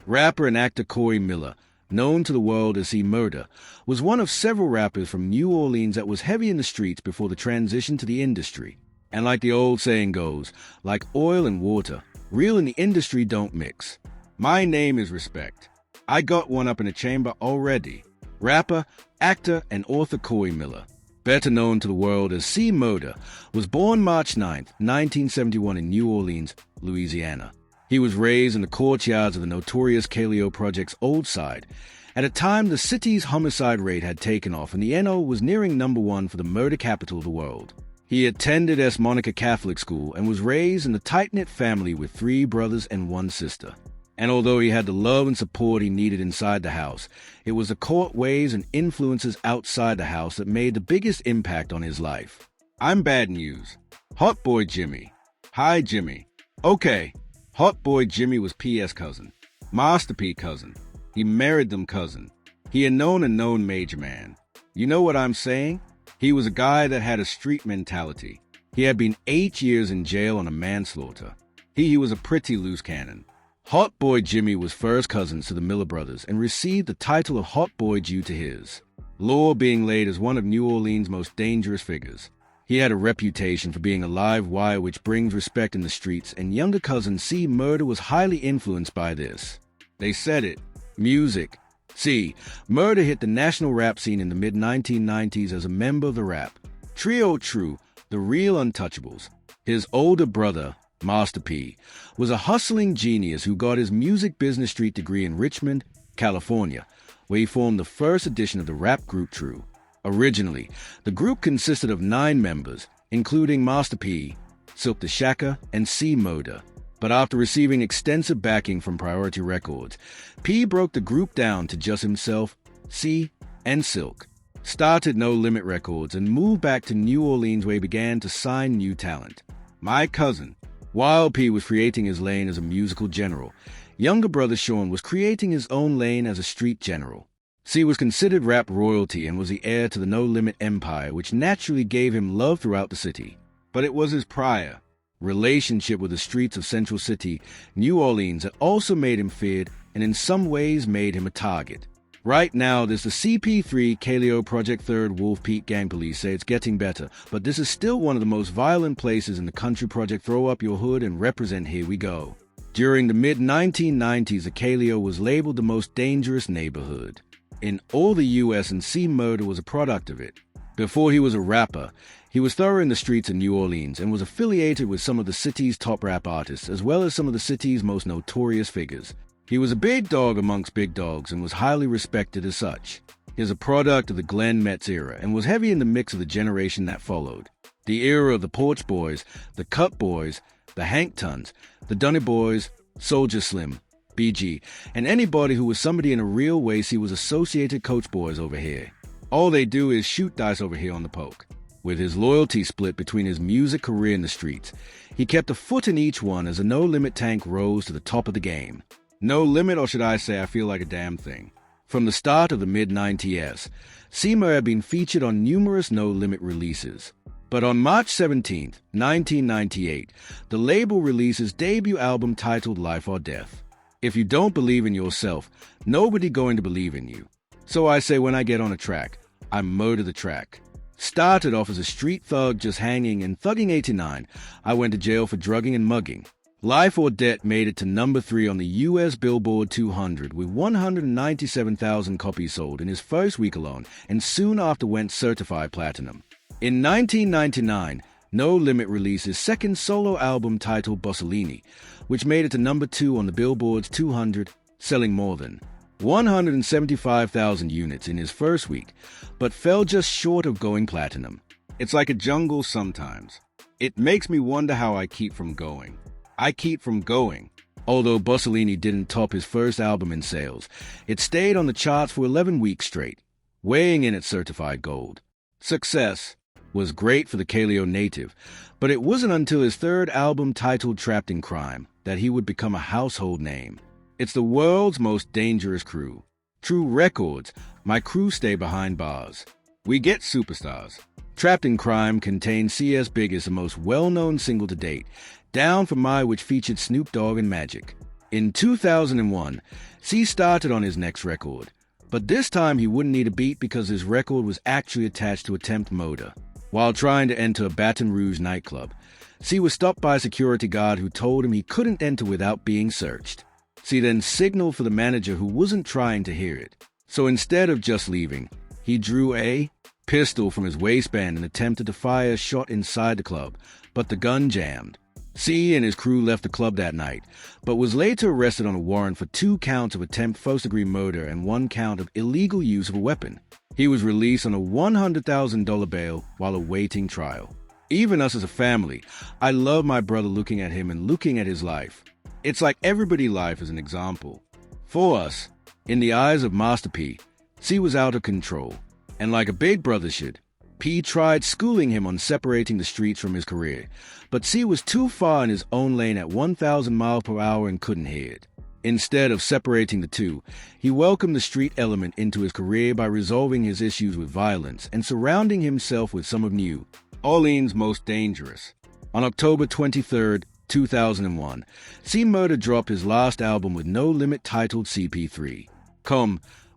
Rapper and actor Corey Miller, known to the world as C. Murder, was one of several rappers from New Orleans that was heavy in the streets before the transition to the industry. And like the old saying goes, like oil and water, real and the industry don't mix. My name is Respect. I got one up in the chamber already. Rapper, actor, and author Corey Miller, better known to the world as C. Murder, was born March 9, 1971 in New Orleans, Louisiana. He was raised in the courtyards of the notorious Kaleo Project's Old Side. At a time, the city's homicide rate had taken off and the NO was nearing #1 for the murder capital of the world. He attended S. Monica Catholic School and was raised in a tight-knit family with 3 brothers and 1 sister. And although he had the love and support he needed inside the house, it was the court ways and influences outside the house that made the biggest impact on his life. I'm bad news. Hot Boy Jimmy. Hi, Jimmy. Okay. Hot Boy Jimmy was P.S. cousin. Master P cousin. He married them cousin. He a known major man. You know what I'm saying? He was a guy that had a street mentality. He had been 8 years in jail on a manslaughter. He was a pretty loose cannon. Hot Boy Jimmy was first cousins to the Miller brothers and received the title of Hot Boy due to his lore being laid as one of New Orleans' most dangerous figures. He had a reputation for being a live wire which brings respect in the streets, and younger cousin C. Murder was highly influenced by this. They said it. Music. C. Murder hit the national rap scene in the mid-1990s as a member of the rap trio True, the Real Untouchables. His older brother, Master P, was a hustling genius who got his music business street degree in Richmond, California, where he formed the first edition of the rap group True. Originally, the group consisted of 9 members, including Master P, Silk the Shacker, and C. Murder. But after receiving extensive backing from Priority Records, P broke the group down to just himself, C, and Silk, started No Limit Records, and moved back to New Orleans where he began to sign new talent. My cousin, while P was creating his lane as a musical general, younger brother Sean was creating his own lane as a street general. C was considered rap royalty and was the heir to the No Limit empire, which naturally gave him love throughout the city. But it was his prior relationship with the streets of Central City, New Orleans, that also made him feared and in some ways made him a target. Right now, there's the CP3 Kaleo Project 3rd Wolf Peak Gang. Police say it's getting better, but this is still one of the most violent places in the country. Project Throw Up Your Hood and Represent. Here we go. During the mid-1990s, the Kaleo was labeled the most dangerous neighborhood in all the U.S., and C. Murder was a product of it. Before he was a rapper, he was thorough in the streets of New Orleans and was affiliated with some of the city's top rap artists, as well as some of the city's most notorious figures. He was a big dog amongst big dogs and was highly respected as such. He is a product of the Glenn Metz era and was heavy in the mix of the generation that followed. The era of the Porch Boys, the Cut Boys, the Hank Tons, the Dunny Boys, Soldier Slim, BG, and anybody who was somebody in a real way. C was associated Coach Boys over here. All they do is shoot dice over here on the poke. With his loyalty split between his music career and the streets, he kept a foot in each one as the No Limit tank rose to the top of the game. No limit, or should I say I feel like a damn thing. From the start of the mid-90s, Seamer had been featured on numerous No Limit releases. But on March 17, 1998, the label released his debut album titled Life or Death. If you don't believe in yourself, nobody going to believe in you. So I say when I get on a track, I murder the track. Started off as a street thug just hanging and thugging 89, I went to jail for drugging and mugging. Life or Death made it to number 3 on the U.S. Billboard 200 with 197,000 copies sold in his first week alone, and soon after went certified platinum. In 1999, No Limit released his second solo album titled Bossellini, which made it to number 2 on the Billboard's 200, selling more than 175,000 units in his first week, but fell just short of going platinum. It's like a jungle sometimes. It makes me wonder how I keep from going. I keep from going. Although Bossellini didn't top his first album in sales, it stayed on the charts for 11 weeks straight, weighing in at certified gold. Success was great for the Kaleo native, but it wasn't until his third album titled Trapped in Crime that he would become a household name. It's the world's most dangerous crew. True Records, my crew stay behind bars. We get superstars. Trapped in Crime contains C.S. biggest and most well-known single to date, Down for My, which featured Snoop Dogg and Magic. In 2001, C started on his next record, but this time he wouldn't need a beat because his record was actually attached to a temp motor. While trying to enter a Baton Rouge nightclub, C was stopped by a security guard who told him he couldn't enter without being searched. C then signaled for the manager who wasn't trying to hear it. So instead of just leaving, he drew a pistol from his waistband and attempted to fire a shot inside the club, but the gun jammed. C and his crew left the club that night, but was later arrested on a warrant for 2 counts of attempted first-degree murder and 1 count of illegal use of a weapon. He was released on a $100,000 bail while awaiting trial. Even us as a family, I love my brother looking at him and looking at his life. It's like everybody's life is an example. For us, in the eyes of Master P, C was out of control, and like a big brother should, P tried schooling him on separating the streets from his career, but C was too far in his own lane at 1,000 miles per hour and couldn't hear it. Instead of separating the two, he welcomed the street element into his career by resolving his issues with violence and surrounding himself with some of New Orleans' most dangerous. On October 23, 2001, C Murder dropped his last album with No Limit titled CP3,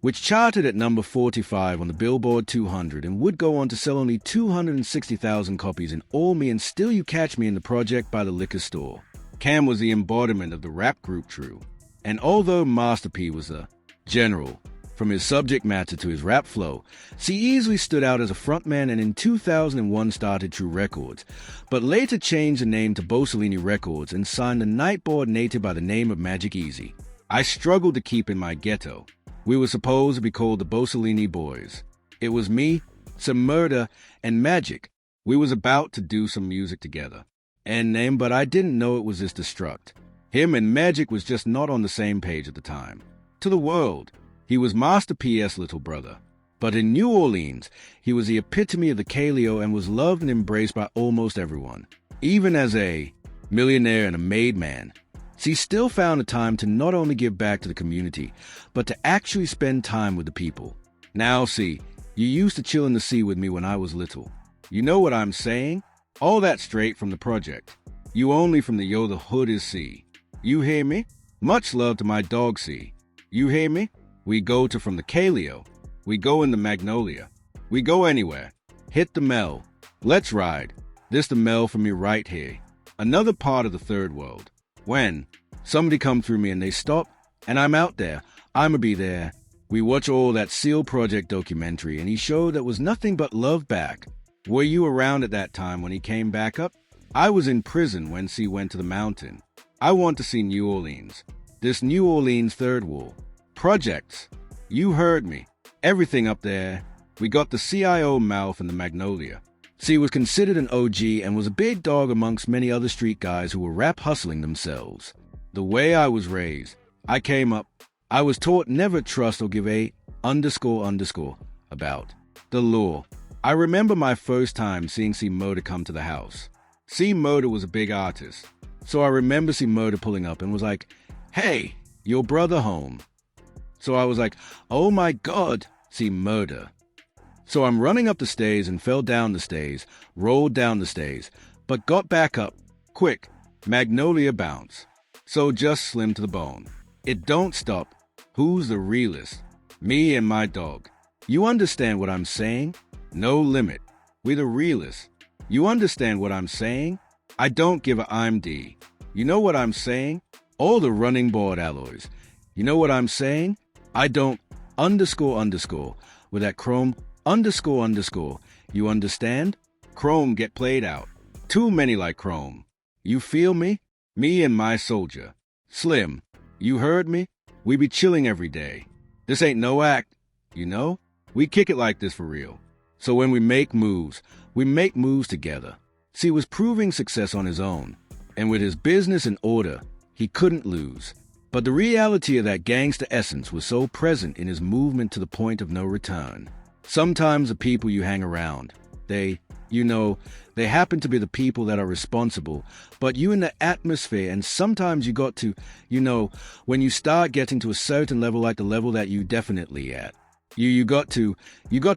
which charted at number 45 on the Billboard 200 and would go on to sell only 260,000 copies in All Me and Still You Catch Me in the Project by the Liquor Store. Cam was the embodiment of the rap group True, and although Master P was a general, from his subject matter to his rap flow, C easily stood out as a frontman and in 2001 started True Records, but later changed the name to Bossellini Records and signed a Nightboard native by the name of Magic Easy. I struggled to keep in my ghetto. We were supposed to be called the Bossellini Boys. It was me, some murder, and Magic. We was about to do some music together. But I didn't know it was this destruct. Him and Magic was just not on the same page at the time. To the world, he was Master P.'s little brother. But in New Orleans, he was the epitome of the Calio and was loved and embraced by almost everyone. Even as a millionaire and a made man, C still found the time to not only give back to the community, but to actually spend time with the people. Now, C, you used to chill in the sea with me when I was little. You know what I'm saying? All that straight from the project. You only from the Yo the Hood is C. You hear me? Much love to my dog C. You hear me? We go to from the Calio. We go in the Magnolia. We go anywhere. Hit the Mel. Let's ride. This the Mel for me right here. Another part of the third world. When somebody come through me and they stop, and I'm out there, I'ma be there. We watch all that SEAL Project documentary and he showed that was nothing but love back. Were you around at that time when he came back up? I was in prison when C went to the mountain. I want to see New Orleans. This New Orleans third wall. Projects. You heard me. Everything up there. We got the CIO mouth and the Magnolia. C was considered an OG and was a big dog amongst many other street guys who were rap hustling themselves. The way I was raised, I came up, I was taught never trust or give a _ about the law. I remember my first time seeing C Murder come to the house. C Murder was a big artist. So I remember C Murder pulling up and was like, "Hey, your brother home." So I was like, "Oh my God, C Murder." So I'm running up the stairs and fell down the stairs, rolled down the stairs, but got back up. Quick, Magnolia bounce. So just slim to the bone. It don't stop. Who's the realest? Me and my dog. You understand what I'm saying? No limit. We the realest. You understand what I'm saying? I don't give a IMD. You know what I'm saying? All the running board alloys. You know what I'm saying? I don't _ with that chrome _ You understand? Chrome get played out. Too many like chrome. You feel me? Me and my soldier. Slim. You heard me? We be chilling every day. This ain't no act. You know? We kick it like this for real. So when we make moves together. C was proving success on his own. And with his business in order, he couldn't lose. But the reality of that gangster essence was so present in his movement to the point of no return. Sometimes the people you hang around, they happen to be the people that are responsible, but you in the atmosphere, and sometimes you got to, when you start getting to a certain level, like the level that you definitely at, you got to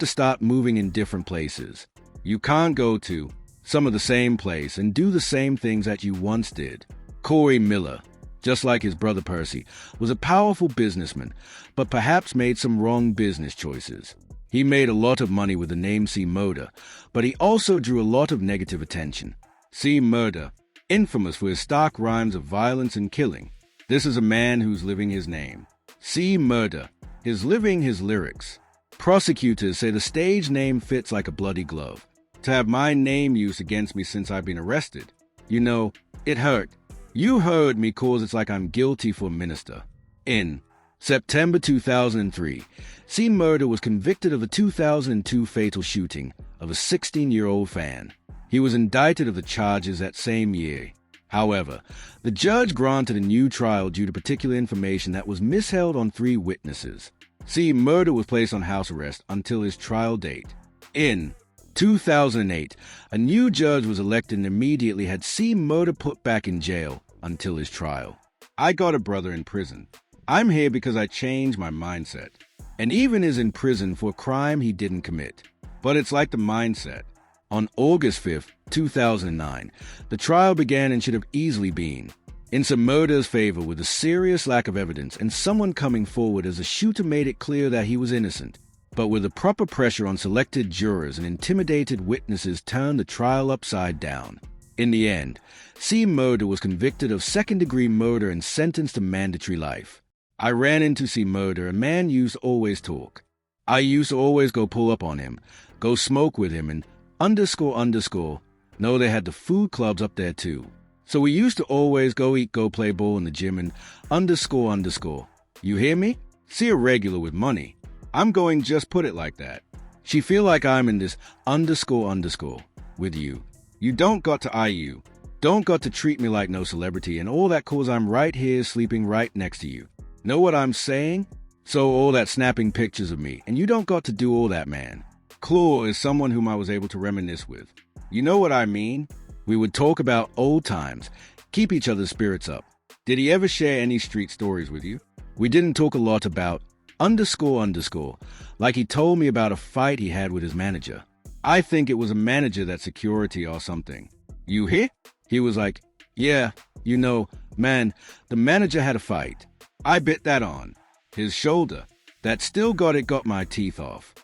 start moving in different places. You can't go to some of the same place and do the same things that you once did. Corey Miller. just like his brother Percy, was a powerful businessman, but perhaps made some wrong business choices. He made a lot of money with the name C. Murder, but he also drew a lot of negative attention. C. Murder, infamous for his stark rhymes of violence and killing. This is a man who's living his name. C. Murder, his living his lyrics. Prosecutors say the stage name fits like a bloody glove. To have my name used against me since I've been arrested. You know, it hurt. You heard me cause it's like I'm guilty for a minister. In September 2003, C. Murder was convicted of the 2002 fatal shooting of a 16-year-old fan. He was indicted of the charges that same year. However, the judge granted a new trial due to particular information that was misheld on 3 witnesses. C. Murder was placed on house arrest until his trial date. In 2008, a new judge was elected and immediately had C. Murder put back in jail until his trial. I got a brother in prison. I'm here because I changed my mindset. And even is in prison for a crime he didn't commit. But it's like the mindset. On August 5th, 2009, the trial began and should have easily been in some Murder's favor with a serious lack of evidence and someone coming forward as the shooter made it clear that he was innocent. But with the proper pressure on selected jurors and intimidated witnesses turned the trial upside down. In the end, C. Murder was convicted of second-degree murder and sentenced to mandatory life. I ran into C. Murder, a man used to always talk. I used to always go pull up on him, go smoke with him, and __. No, they had the food clubs up there too. So we used to always go eat, go play ball in the gym and __. You hear me? See a regular with money. I'm going just put it like that. She feel like I'm in this __ with you. You don't got to IU. Don't got to treat me like no celebrity and all that cause I'm right here sleeping right next to you. Know what I'm saying? So all that snapping pictures of me and you don't got to do all that, man. Claw is someone whom I was able to reminisce with. You know what I mean? We would talk about old times, keep each other's spirits up. Did he ever share any street stories with you? We didn't talk a lot about __, like he told me about a fight he had with his manager. I think it was a manager that security or something. You hear? He was like, yeah, you know, man, the manager had a fight. I bit that on his shoulder. That still got my teeth off.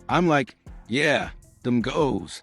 I'm like, yeah, them goes.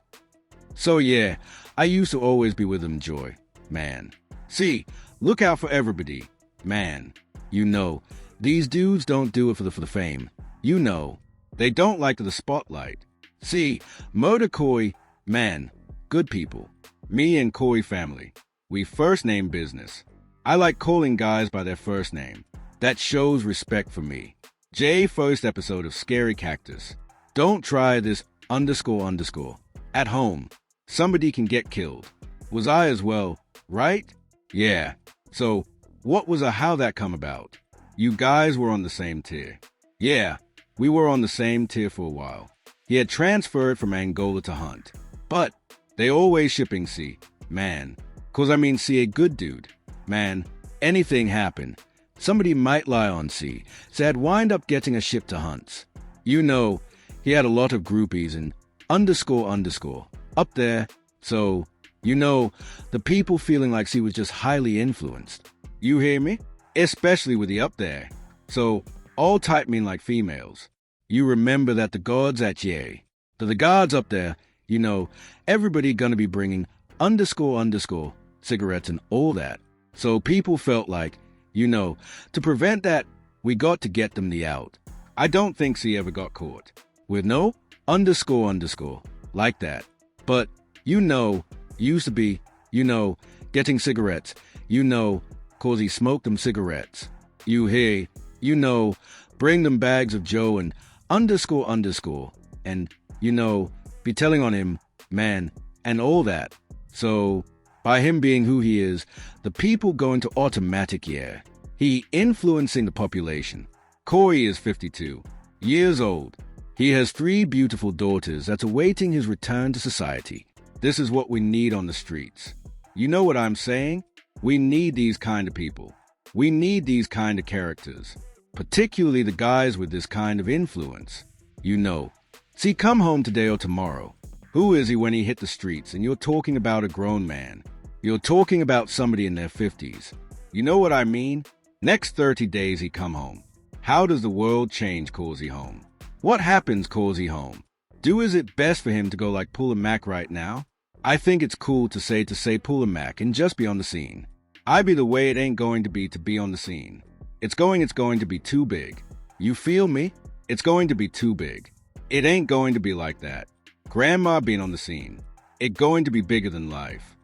So yeah, I used to always be with him, Joy. Man. See, look out for everybody. Man. You know, these dudes don't do it for the fame. You know, they don't like the spotlight. See, Murder Koi, man, good people. Me and Koi family. We first name business. I like calling guys by their first name. That shows respect for me. J first episode of Scary Cactus. Don't try this __. At home. Somebody can get killed. Was I as well, right? Yeah. So, what was how that come about? You guys were on the same tier. Yeah, we were on the same tier for a while. He had transferred from Angola to Hunt. But, they always shipping C. Man. Cause I mean C a good dude. Man, anything happen. Somebody might lie on C. So I'd wind up getting a ship to Hunt's. You know, he had a lot of groupies and __ up there, so, you know, the people feeling like she was just highly influenced. You hear me? Especially with the up there. So, all type mean like females. You remember that the gods at Yay. The gods up there, you know, everybody gonna be bringing __ cigarettes and all that. So people felt like, you know, to prevent that, we got to get them the out. I don't think she ever got caught. With no __ like that. But, you know, used to be, you know, getting cigarettes, you know, cause he smoked them cigarettes. You hear, you know, bring them bags of Joe and __ and, you know, be telling on him, man, and all that. So, by him being who he is, the people go into automatic yeah. He influencing the population. Corey is 52 years old. He has 3 beautiful daughters that's awaiting his return to society. This is what we need on the streets. You know what I'm saying? We need these kind of people. We need these kind of characters. Particularly the guys with this kind of influence. You know. See, come home today or tomorrow. Who is he when he hit the streets and you're talking about a grown man? You're talking about somebody in their 50s. You know what I mean? Next 30 days he come home. How does the world change, Causey home? What happens, Causey home? Is it best for him to go like pull a Mac right now? I think it's cool to say pull a Mac and just be on the scene. I be the way it ain't going to be on the scene. It's going to be too big. You feel me? It's going to be too big. It ain't going to be like that. Grandma being on the scene. It going to be bigger than life.